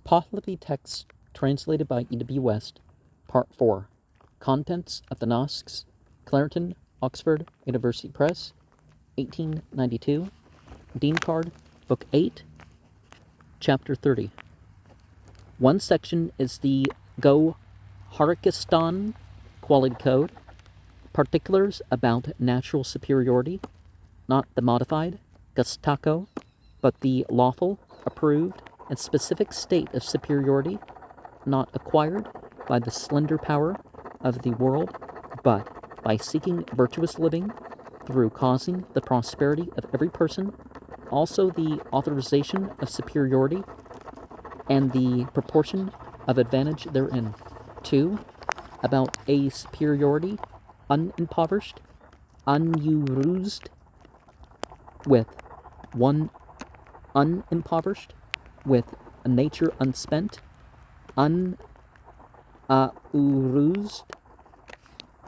Pahlavi text translated by E.W. West, Part 4. Contents of the Nasks, Clarendon, Oxford University Press, 1892. Dinkard, Book 8, Chapter 30. One section is the Go Harkistan Quality Code, particulars about natural superiority, not the modified, Gustako, but the lawful, approved, and specific state of superiority, not acquired by the slender power of the world, but by seeking virtuous living through causing the prosperity of every person, also the authorization of superiority and the proportion of advantage therein. 2. About a superiority unimpoverished, unused, with one unimpoverished, with a nature unspent, unurused,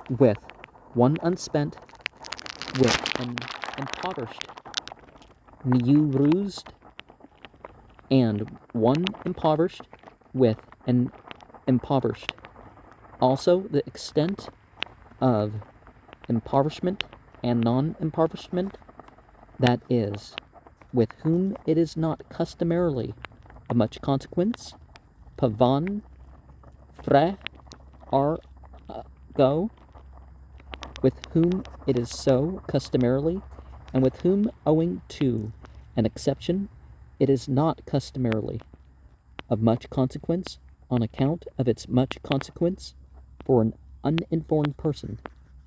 with one unspent, with an impoverished, used, and one impoverished, with an impoverished. Also, the extent of impoverishment and non-impoverishment, that is, with whom it is not customarily of much consequence, pavan, fre, go, with whom it is so customarily, and with whom, owing to an exception, it is not customarily of much consequence, on account of its much consequence for an uninformed person,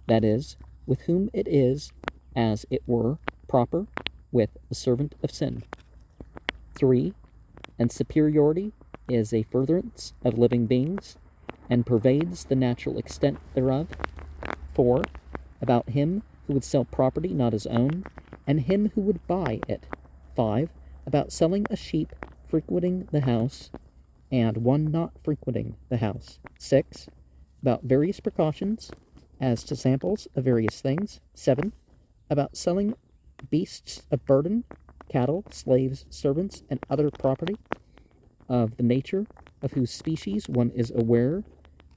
that is, with whom it is, as it were, proper, with a servant of sin. 3. And superiority is a furtherance of living beings, and pervades the natural extent thereof. 4. About him who would sell property not his own, and him who would buy it. 5. About selling a sheep frequenting the house, and one not frequenting the house. 6. About various precautions as to samples of various things. 7. About selling beasts of burden, cattle, slaves, servants, and other property, of the nature of whose species one is aware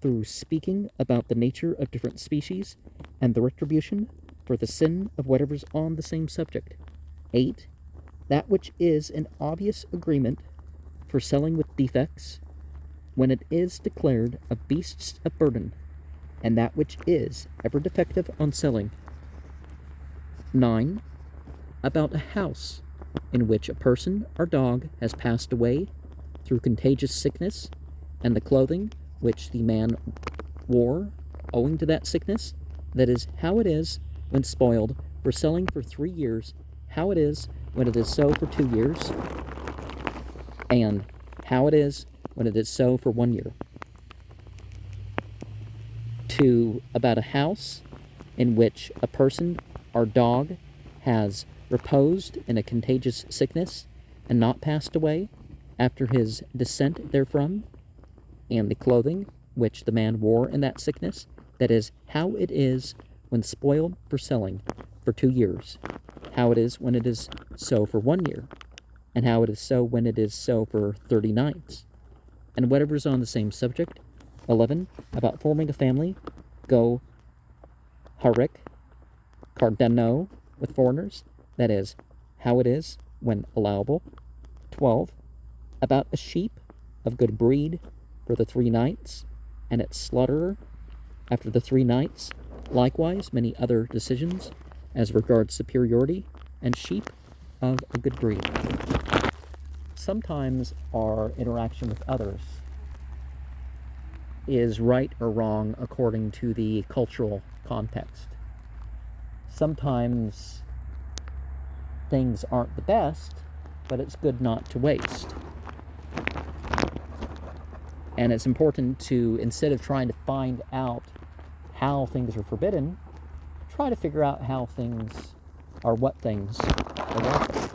through speaking about the nature of different species, and the retribution for the sin of whatever's on the same subject. 8. That which is an obvious agreement for selling with defects, when it is declared of beasts of burden, and that which is ever defective on selling. 9. About a house in which a person or dog has passed away through contagious sickness, and the clothing which the man wore owing to that sickness, that is, how it is when spoiled for selling for 3 years, how it is when it is so for 2 years, and how it is when it is so for 1 year. 2. About a house in which a person or dog has reposed in a contagious sickness and not passed away after his descent therefrom, and the clothing which the man wore in that sickness, that is, how it is when spoiled for selling for 2 years, how it is when it is so for 1 year, and how it is so when it is so for 30 nights, and whatever is on the same subject. 11. About forming a family, go harik, cardeno, with foreigners, that is, how it is when allowable. 12. About a sheep of good breed for the 3 nights, and its slaughterer after the 3 nights. Likewise, many other decisions as regards superiority and sheep of a good breed. Sometimes our interaction with others is right or wrong according to the cultural context. Sometimes things aren't the best, but it's good not to waste. And it's important to, instead of trying to find out how things are forbidden, try to figure out how things are, what things are lawful.